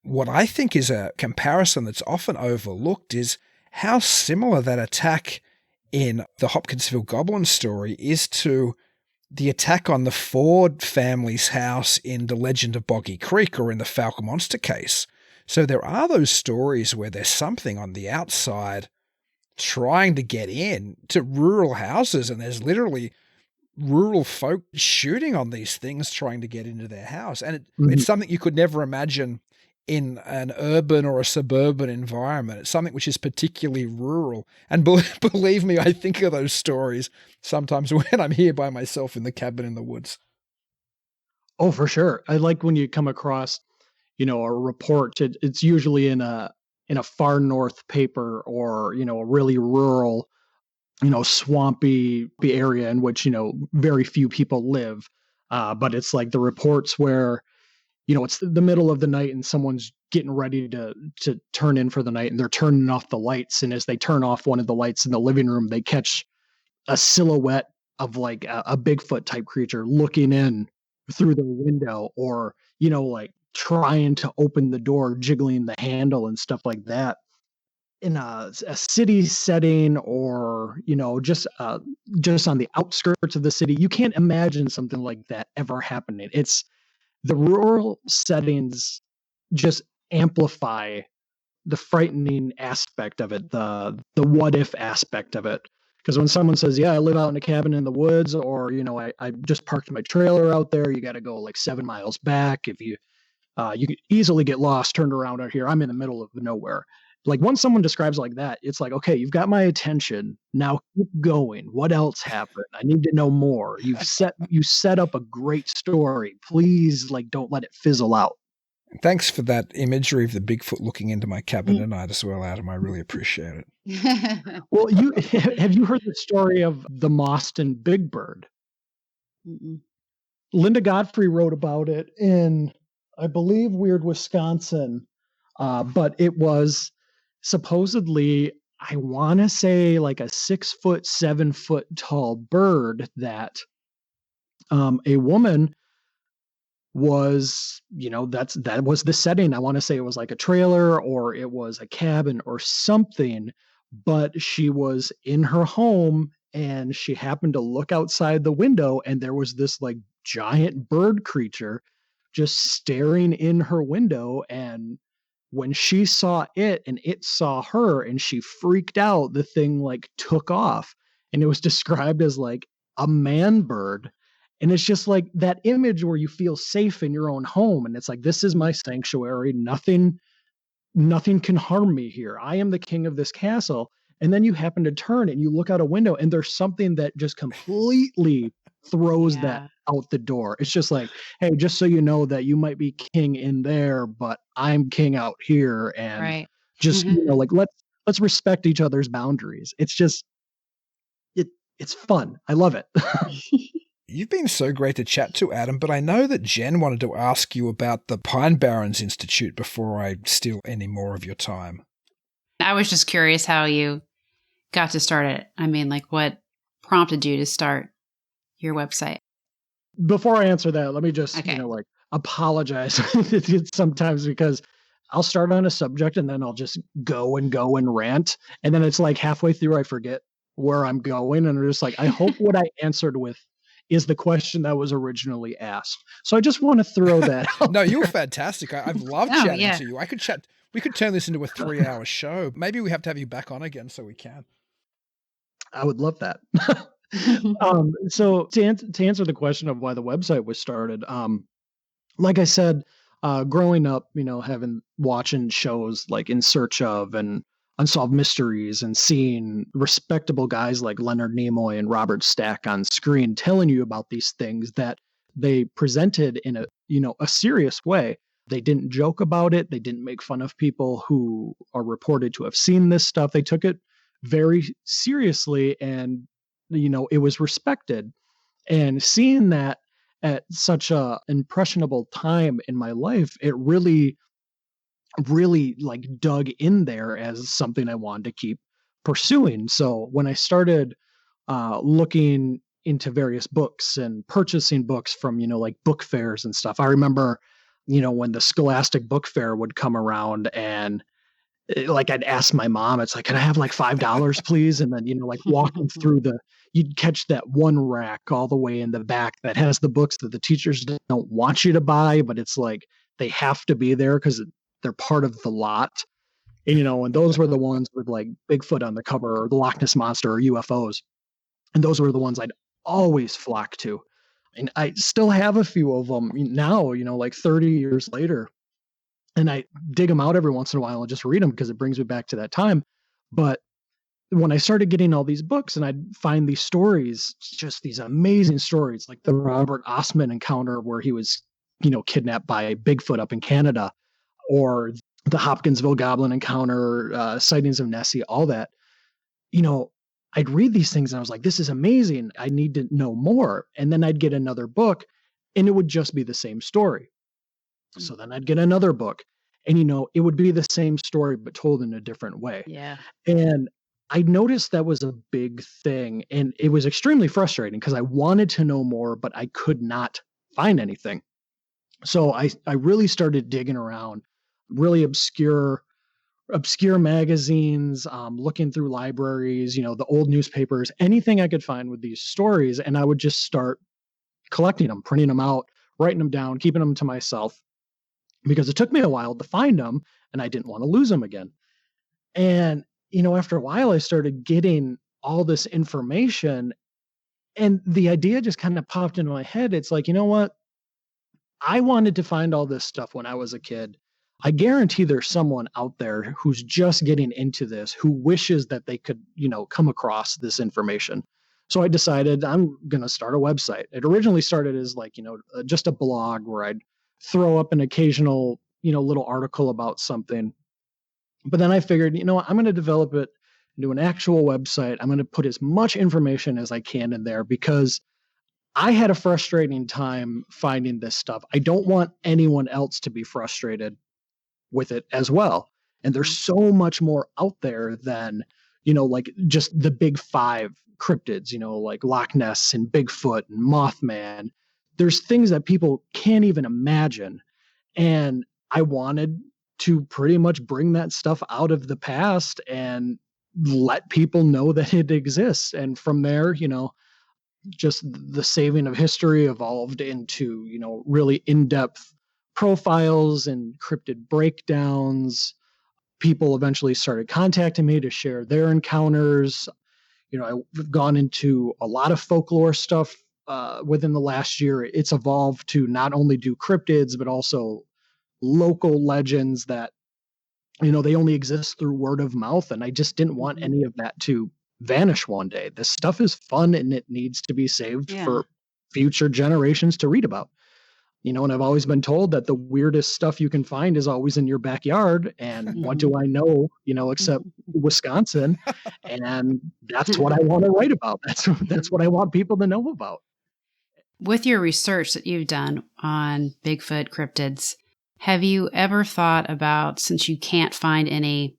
what I think is a comparison that's often overlooked, is how similar that attack in the Hopkinsville Goblin story is to the attack on the Ford family's house in The Legend of Boggy Creek, or in the Falcon Monster case. So there are those stories where there's something on the outside trying to get in to rural houses, and there's literally rural folk shooting on these things trying to get into their house. And it's something you could never imagine in an urban or a suburban environment. It's something which is particularly rural. And believe me, I think of those stories sometimes when I'm here by myself in the cabin in the woods. Oh, for sure. I like when you come across, a report. It's usually in a far north paper, or, a really rural, swampy area in which, very few people live. But it's like the reports where, it's the middle of the night and someone's getting ready to turn in for the night, and they're turning off the lights. And as they turn off one of the lights in the living room, they catch a silhouette of like a Bigfoot type creature looking in through the window, or, like trying to open the door, jiggling the handle and stuff like that. In a city setting, or, just on the outskirts of the city, you can't imagine something like that ever happening. It's the rural settings just amplify the frightening aspect of it, the what if aspect of it. Because when someone says, yeah, I live out in a cabin in the woods, or, I just parked my trailer out there, you got to go like 7 miles back. If you You could easily get lost, turned around out here. I'm in the middle of nowhere. Like once someone describes like that, it's like, okay, you've got my attention. Now keep going. What else happened? I need to know more. You set up a great story. Please, like, don't let it fizzle out. Thanks for that imagery of the Bigfoot looking into my cabin tonight as well, Adam. I really appreciate it. Well, have you heard the story of the Boston Big Bird? Mm-mm. Linda Godfrey wrote about it in, I believe, Weird Wisconsin, but it was supposedly, I want to say, like a 6 foot, 7 foot tall bird that a woman was, that was the setting. I want to say it was like a trailer or it was a cabin or something, but she was in her home and she happened to look outside the window and there was this like giant bird creature just staring in her window. And when she saw it and it saw her and she freaked out, the thing like took off, and it was described as like a man bird. And it's just like that image where you feel safe in your own home. And it's like, this is my sanctuary. Nothing can harm me here. I am the king of this castle. And then you happen to turn and you look out a window and there's something that just completely throws that out the door. It's just like, hey, just so you know that you might be king in there, but I'm king out here. And just, like, let's respect each other's boundaries. It's just, it's fun. I love it. You've been so great to chat to, Adam, but I know that Jen wanted to ask you about the Pine Barrens Institute before I steal any more of your time. I was just curious how you got to start it. I mean, like, what prompted you to start your website? Before I answer that, let me just, apologize sometimes, because I'll start on a subject and then I'll just go and rant. And then it's like halfway through, I forget where I'm going. And I'm just like, I hope what I answered with is the question that was originally asked. So I just want to throw that out. No, you're fantastic. I've loved chatting to you. We could turn this into a 3-hour show. Maybe we have to have you back on again so we can. I would love that. So to answer the question of why the website was started, like I said, growing up, watching shows like In Search of and Unsolved Mysteries and seeing respectable guys like Leonard Nimoy and Robert Stack on screen telling you about these things that they presented in a serious way. They didn't joke about it. They didn't make fun of people who are reported to have seen this stuff. They took it very seriously, and it was respected. And seeing that at such a impressionable time in my life, it really like dug in there as something I wanted to keep pursuing. So when I started looking into various books and purchasing books from like book fairs and stuff, I remember when the Scholastic Book Fair would come around, and like I'd ask my mom, it's like, can I have like $5 please? And then like walking through you'd catch that one rack all the way in the back that has the books that the teachers don't want you to buy, but it's like they have to be there because they're part of the lot. And and those were the ones with like Bigfoot on the cover, or the Loch Ness Monster, or UFOs. And those were the ones I'd always flock to. And I still have a few of them now, like 30 years later. And I dig them out every once in a while and just read them because it brings me back to that time. But when I started getting all these books and I'd find these stories, just these amazing stories, like the Robert Osman encounter where he was, kidnapped by Bigfoot up in Canada, or the Hopkinsville Goblin encounter, sightings of Nessie, all that, I'd read these things and I was like, this is amazing. I need to know more. And then I'd get another book and it would just be the same story. So then I'd get another book and, it would be the same story, but told in a different way. Yeah. And I noticed that was a big thing. And it was extremely frustrating because I wanted to know more, but I could not find anything. So I really started digging around really obscure magazines, looking through libraries, the old newspapers, anything I could find with these stories. And I would just start collecting them, printing them out, writing them down, keeping them to myself, because it took me a while to find them and I didn't want to lose them again. And, after a while, I started getting all this information and the idea just kind of popped into my head. It's like, you know what? I wanted to find all this stuff when I was a kid. I guarantee there's someone out there who's just getting into this, who wishes that they could, come across this information. So I decided I'm going to start a website. It originally started as just a blog where I'd throw up an occasional, little article about something. But then I figured, what, I'm going to develop it into an actual website. I'm going to put as much information as I can in there because I had a frustrating time finding this stuff. I don't want anyone else to be frustrated with it as well. And there's so much more out there than, like just the big five cryptids, like Loch Ness and Bigfoot and Mothman. There's things that people can't even imagine. And I wanted to pretty much bring that stuff out of the past and let people know that it exists. And from there, just the saving of history evolved into, really in-depth profiles and cryptid breakdowns. People eventually started contacting me to share their encounters. I've gone into a lot of folklore stuff within the last year. It's evolved to not only do cryptids, but also local legends that, they only exist through word of mouth. And I just didn't want any of that to vanish one day. This stuff is fun and it needs to be saved for future generations to read about. And I've always been told that the weirdest stuff you can find is always in your backyard. And what do I know, except Wisconsin? And that's what I want to write about. That's what I want people to know about. With your research that you've done on Bigfoot cryptids, have you ever thought about, since you can't find any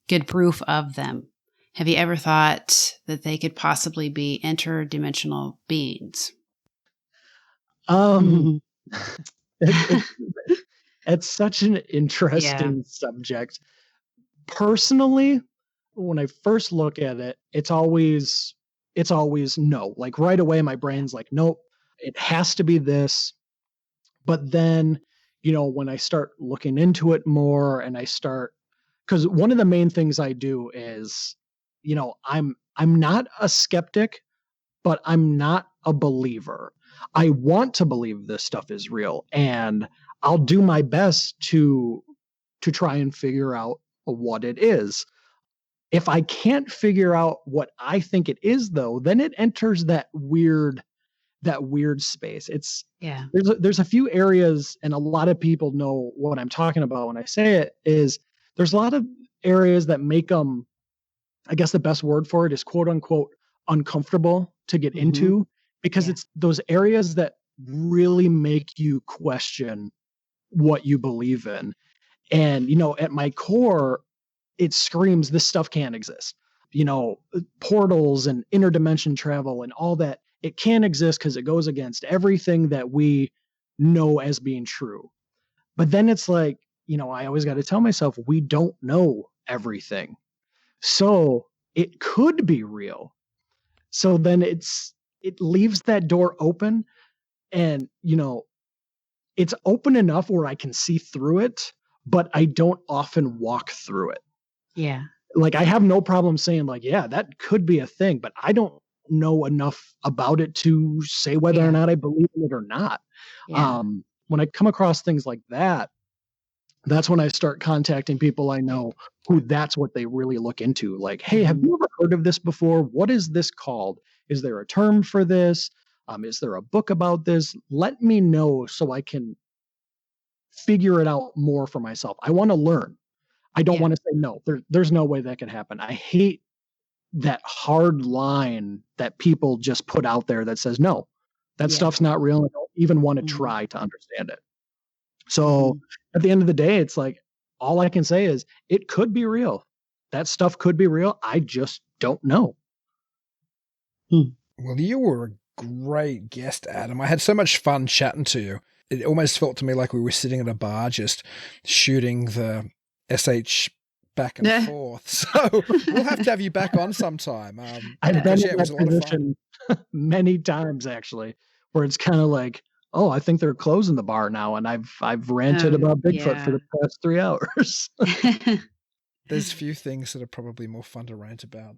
good proof of them, have you ever thought that they could possibly be interdimensional beings? It's such an interesting subject. Personally, when I first look at it, it's always no. Like right away, my brain's like, nope, it has to be this. But then, when I start looking into it more and because one of the main things I do is, I'm not a skeptic, but I'm not a believer. I want to believe this stuff is real, and I'll do my best to try and figure out what it is. If I can't figure out what I think it is, though, then it enters that weird space. There's a few areas, and a lot of people know what I'm talking about when I say it, is there's a lot of areas that make them, I guess the best word for it is quote unquote uncomfortable to get into, because it's those areas that really make you question what you believe in. And, at my core, it screams this stuff can't exist. Portals and interdimension travel and all that, it can't exist because it goes against everything that we know as being true. But then it's like, I always got to tell myself, we don't know everything. So it could be real. So then it leaves that door open, and, it's open enough where I can see through it, but I don't often walk through it. Yeah. Like I have no problem saying like, yeah, that could be a thing, but I don't know enough about it to say whether or not I believe in it or not. Yeah. When I come across things like that, that's when I start contacting people I know who that's what they really look into. Like, hey, have you ever heard of this before? What is this called? Is there a term for this? Is there a book about this? Let me know so I can figure it out more for myself. I want to learn. I don't want to say no. There's no way that can happen. I hate that hard line that people just put out there that says, no, that stuff's not real. I don't even want to try to understand it. So at the end of the day, it's like, all I can say is it could be real. That stuff could be real. I just don't know. Well, you were a great guest, Adam. I had so much fun chatting to you. It almost felt to me like we were sitting at a bar just shooting the SH back and forth. So we'll have to have you back on sometime. I've been in that position many times, actually, where it's kind of like, oh, I think they're closing the bar now, and I've ranted about Bigfoot for the past 3 hours. There's few things that are probably more fun to rant about.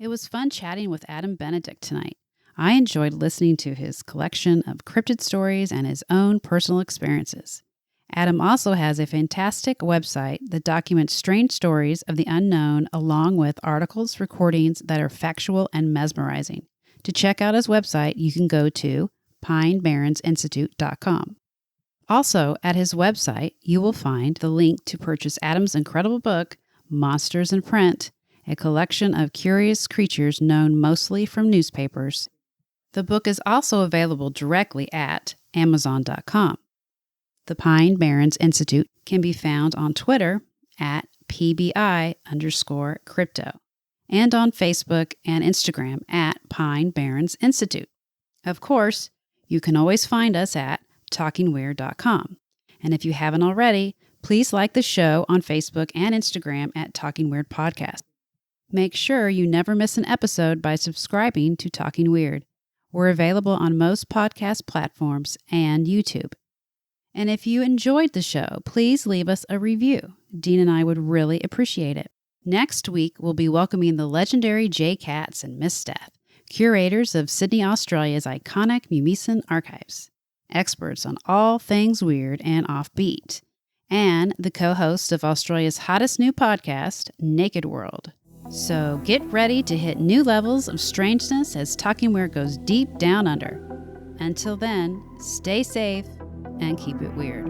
It was fun chatting with Adam Benedict tonight. I enjoyed listening to his collection of cryptid stories and his own personal experiences. Adam also has a fantastic website that documents strange stories of the unknown along with articles, recordings that are factual and mesmerizing. To check out his website, you can go to pinebarrensinstitute.com. Also, at his website, you will find the link to purchase Adam's incredible book, Monsters in Print, a collection of curious creatures known mostly from newspapers. The book is also available directly at Amazon.com. The Pine Barrens Institute can be found on Twitter at PBI_crypto and on Facebook and Instagram at Pine Barrens Institute. Of course, you can always find us at TalkingWeird.com. And if you haven't already, please like the show on Facebook and Instagram at Talking Weird Podcast. Make sure you never miss an episode by subscribing to Talking Weird. We're available on most podcast platforms and YouTube. And if you enjoyed the show, please leave us a review. Dean and I would really appreciate it. Next week, we'll be welcoming the legendary Jay Katz and Miss Steph, curators of Sydney, Australia's iconic Mumisen archives, experts on all things weird and offbeat, and the co-host of Australia's hottest new podcast, Naked World. So get ready to hit new levels of strangeness as Talking Weird goes deep down under. Until then, stay safe and keep it weird.